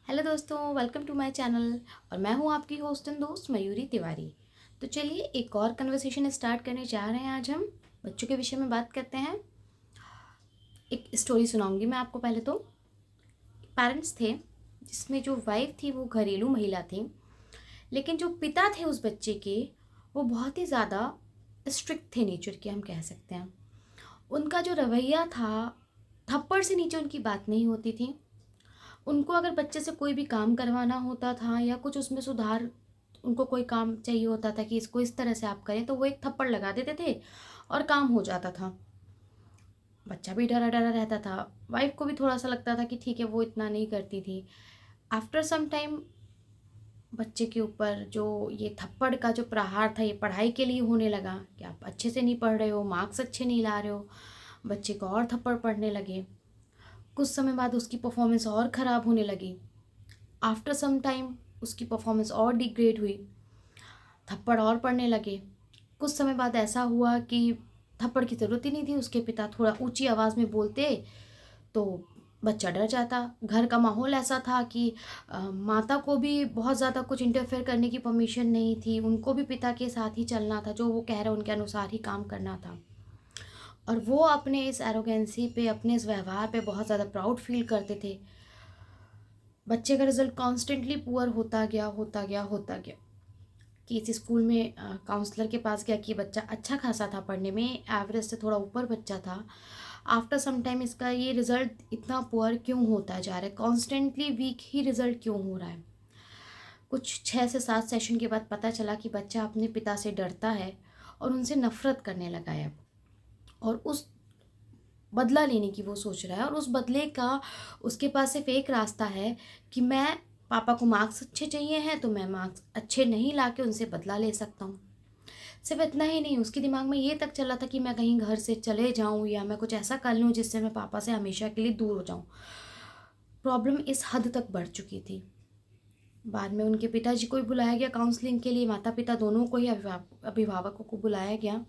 Hello दोस्तों, welcome to my channel. और मैं हूं आपकी होस्ट एंड दोस्त मयूरी तिवारी। तो चलिए एक और कन्वर्सेशन स्टार्ट करने जा रहे हैं। आज हम बच्चों के विषय में बात करते हैं। एक स्टोरी सुनाऊंगी मैं आपको। पहले तो पेरेंट्स थे जिसमें जो वाइफ थी वो घरेलू महिला थी, लेकिन जो पिता थे उस बच्चे के वो बहुत ही ज़्यादा स्ट्रिक्ट थे नेचर के, हम कह सकते हैं। उनका जो रवैया था, थप्पड़ से नीचे उनकी बात नहीं होती थी। उनको अगर बच्चे से कोई भी काम करवाना होता था या कुछ उसमें सुधार, उनको कोई काम चाहिए होता था कि इसको इस तरह से आप करें, तो वो एक थप्पड़ लगा देते थे और काम हो जाता था। बच्चा भी डरा डरा रहता था, वाइफ को भी थोड़ा सा लगता था कि ठीक है वो इतना नहीं करती थी। आफ्टर सम टाइम बच्चे के ऊपर जो ये थप्पड़ का जो प्रहार था, ये पढ़ाई के लिए होने लगा कि आप अच्छे से नहीं पढ़ रहे हो, मार्क्स अच्छे नहीं ला रहे हो। बच्चे को और थप्पड़ पड़ने लगे। कुछ समय बाद उसकी परफॉर्मेंस और ख़राब होने लगी। आफ्टर सम टाइम उसकी परफॉर्मेंस और डिग्रेड हुई, थप्पड़ और पड़ने लगे। कुछ समय बाद ऐसा हुआ कि थप्पड़ की ज़रूरत ही नहीं थी, उसके पिता थोड़ा ऊंची आवाज़ में बोलते तो बच्चा डर जाता। घर का माहौल ऐसा था कि माता को भी बहुत ज़्यादा कुछ इंटरफेयर करने की परमिशन नहीं थी, उनको भी पिता के साथ ही चलना था, जो वो कह रहे उनके अनुसार ही काम करना था। और वो अपने इस एरोगेंसी पे, अपने इस व्यवहार पे बहुत ज़्यादा प्राउड फील करते थे। बच्चे का रिजल्ट कॉन्स्टेंटली पुअर होता गया होता गया होता गया। कि इस स्कूल में काउंसलर के पास गया कि बच्चा अच्छा खासा था पढ़ने में, एवरेज से थोड़ा ऊपर बच्चा था। आफ्टर सम टाइम इसका ये रिज़ल्ट इतना पुअर क्यों होता जा रहा है, कॉन्स्टेंटली वीक ही रिज़ल्ट क्यों हो रहा है। कुछ 6 से 7 सेशन के बाद पता चला कि बच्चा अपने पिता से डरता है और उनसे नफरत करने लगा है। और उस बदला लेने की वो सोच रहा है, और उस बदले का उसके पास सिर्फ एक रास्ता है कि मैं, पापा को मार्क्स अच्छे चाहिए हैं तो मैं मार्क्स अच्छे नहीं ला के उनसे बदला ले सकता हूँ। सिर्फ इतना ही नहीं, उसके दिमाग में ये तक चला था कि मैं कहीं घर से चले जाऊँ या मैं कुछ ऐसा कर लूँ जिससे मैं पापा से हमेशा के लिए दूर हो जाऊँ। प्रॉब्लम इस हद तक बढ़ चुकी थी। बाद में उनके पिताजी को भी बुलाया गया काउंसलिंग के लिए, माता पिता दोनों को ही, अभिभावकों को बुलाया गया।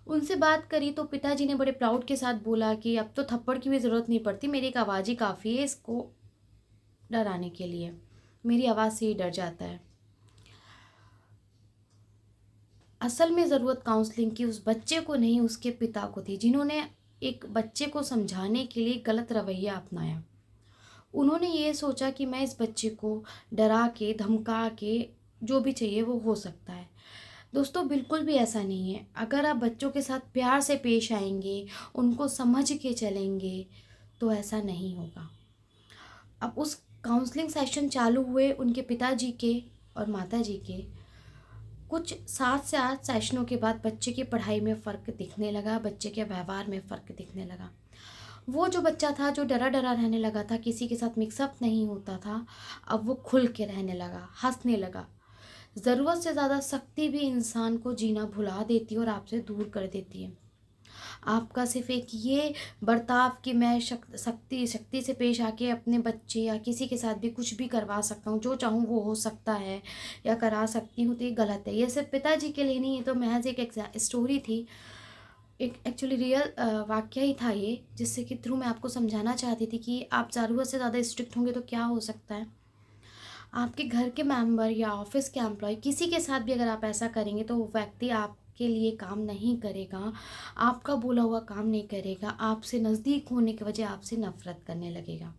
उनसे बात करी तो पिताजी ने बड़े प्राउड के साथ बोला कि अब तो थप्पड़ की भी ज़रूरत नहीं पड़ती, मेरी एक आवाज़ ही काफ़ी है इसको डराने के लिए, मेरी आवाज़ से ही डर जाता है। असल में ज़रूरत काउंसलिंग की उस बच्चे को नहीं, उसके पिता को थी, जिन्होंने एक बच्चे को समझाने के लिए गलत रवैया अपनाया। उन्होंने ये सोचा कि मैं इस बच्चे को डरा के धमका के जो भी चाहिए वो हो सकता है। दोस्तों, बिल्कुल भी ऐसा नहीं है। अगर आप बच्चों के साथ प्यार से पेश आएंगे, उनको समझ के चलेंगे, तो ऐसा नहीं होगा। अब उस काउंसलिंग सेशन चालू हुए उनके पिताजी के और माताजी के। कुछ 7 से 8 सेशनों के बाद बच्चे की पढ़ाई में फ़र्क दिखने लगा, बच्चे के व्यवहार में फ़र्क दिखने लगा। वो जो बच्चा था जो डरा डरा रहने लगा था, किसी के साथ मिक्सअप नहीं होता था, अब वो खुल के रहने लगा, हंसने लगा। ज़रूरत से ज़्यादा सख्ती भी इंसान को जीना भुला देती है और आपसे दूर कर देती है। आपका सिर्फ एक ये बर्ताव कि मैं सख्ती सख्ती से पेश आके अपने बच्चे या किसी के साथ भी कुछ भी करवा सकता हूँ, जो चाहूँ वो हो सकता है या करा सकती हूँ, तो ये गलत है। ये सिर्फ पिताजी के लिए नहीं, ये तो महज एक स्टोरी थी, एक एक्चुअली रियल वाक़या ही था ये, जिससे कि थ्रू मैं आपको समझाना चाहती थी कि आप ज़रूरत से ज़्यादा स्ट्रिक्ट होंगे तो क्या हो सकता है। आपके घर के मेंबर या ऑफिस के एम्प्लॉय किसी के साथ भी अगर आप ऐसा करेंगे तो वो व्यक्ति आपके लिए काम नहीं करेगा, आपका बोला हुआ काम नहीं करेगा, आपसे नज़दीक होने की वजह आपसे नफ़रत करने लगेगा।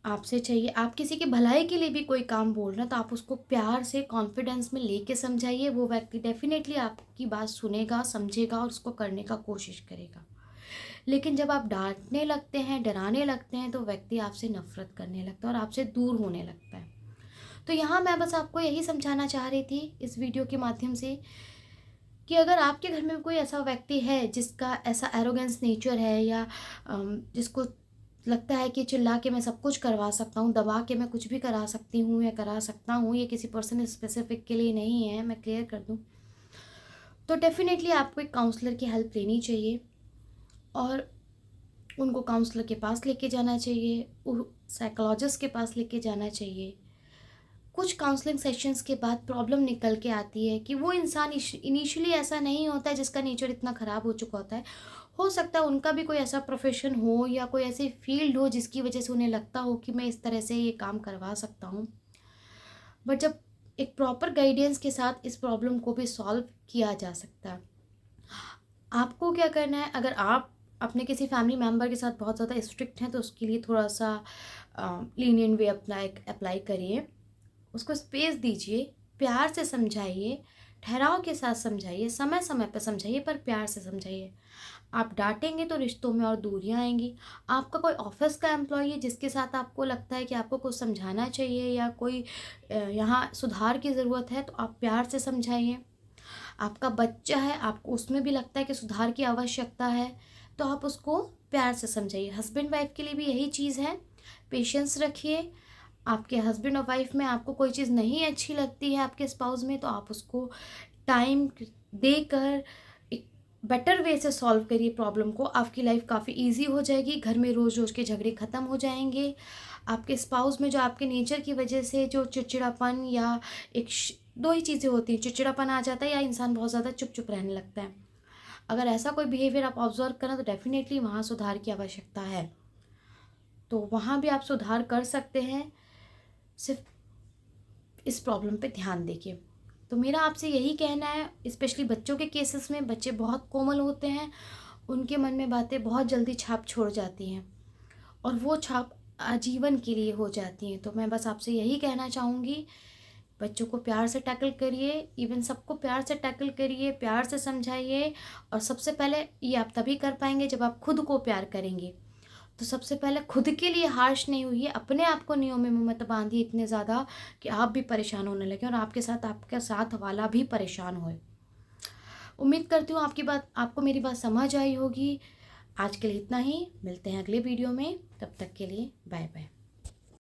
आपसे चाहिए, आप किसी की भलाई के लिए भी कोई काम बोल रहे हैं तो आप उसको प्यार से कॉन्फिडेंस में लेके समझाइए, वो व्यक्ति डेफिनेटली आपकी बात सुनेगा, समझेगा और उसको करने का कोशिश करेगा। लेकिन जब आप डांटने लगते हैं, डराने लगते हैं, तो व्यक्ति आपसे नफरत करने लगता है और आपसे दूर होने लगता है। तो यहाँ मैं बस आपको यही समझाना चाह रही थी इस वीडियो के माध्यम से कि अगर आपके घर में कोई ऐसा व्यक्ति है जिसका ऐसा एरोगेंस नेचर है, या जिसको लगता है कि चिल्ला के मैं सब कुछ करवा सकता हूँ, दबा के मैं कुछ भी करा सकती हूँ या करा सकता हूँ, ये किसी पर्सन स्पेसिफिक के लिए नहीं है, मैं क्लियर कर दूँ, तो डेफिनेटली आपको एक काउंसलर की हेल्प लेनी चाहिए और उनको काउंसलर के पास लेके जाना चाहिए, साइकोलॉजिस्ट के पास लेके जाना चाहिए। कुछ काउंसलिंग सेशंस के बाद प्रॉब्लम निकल के आती है कि वो इंसान इनिशियली ऐसा नहीं होता है जिसका नेचर इतना ख़राब हो चुका होता है। हो सकता है उनका भी कोई ऐसा प्रोफेशन हो या कोई ऐसी फील्ड हो जिसकी वजह से उन्हें लगता हो कि मैं इस तरह से ये काम करवा सकता हूँ। बट जब एक प्रॉपर गाइडेंस के साथ इस प्रॉब्लम को भी सॉल्व किया जा सकता है। आपको क्या करना है, अगर आप अपने किसी फैमिली मेम्बर के साथ बहुत ज़्यादा स्ट्रिक्ट हैं तो उसके लिए थोड़ा सा लीनियंट वे अप्लाई करिए, उसको स्पेस दीजिए, प्यार से समझाइए, ठहराव के साथ समझाइए, समय समय पर समझाइए, पर प्यार से समझाइए। आप डांटेंगे तो रिश्तों में और दूरियां आएंगी। आपका कोई ऑफिस का एम्प्लॉय है जिसके साथ आपको लगता है कि आपको कुछ समझाना चाहिए या कोई यहाँ सुधार की ज़रूरत है, तो आप प्यार से समझाइए। आपका बच्चा है, आपको उसमें भी लगता है कि सुधार की आवश्यकता है, तो आप उसको प्यार से समझाइए। हस्बैंड वाइफ के लिए भी यही चीज़ है, पेशेंस रखिए। आपके हस्बैंड और वाइफ में आपको कोई चीज़ नहीं अच्छी लगती है आपके स्पाउस में, तो आप उसको टाइम देकर एक बेटर वे से सॉल्व करिए प्रॉब्लम को। आपकी लाइफ काफ़ी इजी हो जाएगी, घर में रोज़ रोज़ के झगड़े ख़त्म हो जाएंगे। आपके स्पाउस में जो आपके नेचर की वजह से जो चिड़चिड़ापन या दो ही चीज़ें होती हैं, चिड़चिड़ापन आ जाता है या इंसान बहुत ज़्यादा चुप चुप रहने लगता है। अगर ऐसा कोई बिहेवियर आप ऑब्जर्व करें तो डेफिनेटली वहाँ सुधार की आवश्यकता है, तो वहाँ भी आप सुधार कर सकते हैं। सिर्फ इस प्रॉब्लम पे ध्यान देखिए। तो मेरा आपसे यही कहना है, स्पेशली बच्चों के केसेस में, बच्चे बहुत कोमल होते हैं, उनके मन में बातें बहुत जल्दी छाप छोड़ जाती हैं और वो छाप आजीवन के लिए हो जाती हैं। तो मैं बस आपसे यही कहना चाहूँगी, बच्चों को प्यार से टैकल करिए, इवन सबको प्यार से टैकल करिए, प्यार से समझाइए। और सबसे पहले ये आप तभी कर पाएंगे जब आप खुद को प्यार करेंगे। तो सबसे पहले खुद के लिए हार्श नहीं हुई, अपने आप को नियमों में मत बांधिए इतने ज़्यादा कि आप भी परेशान होने लगे और आपके साथ वाला भी परेशान होए। उम्मीद करती हूँ आपको मेरी बात समझ आई होगी। आज के लिए इतना ही, मिलते हैं अगले वीडियो में, तब तक के लिए बाय बाय।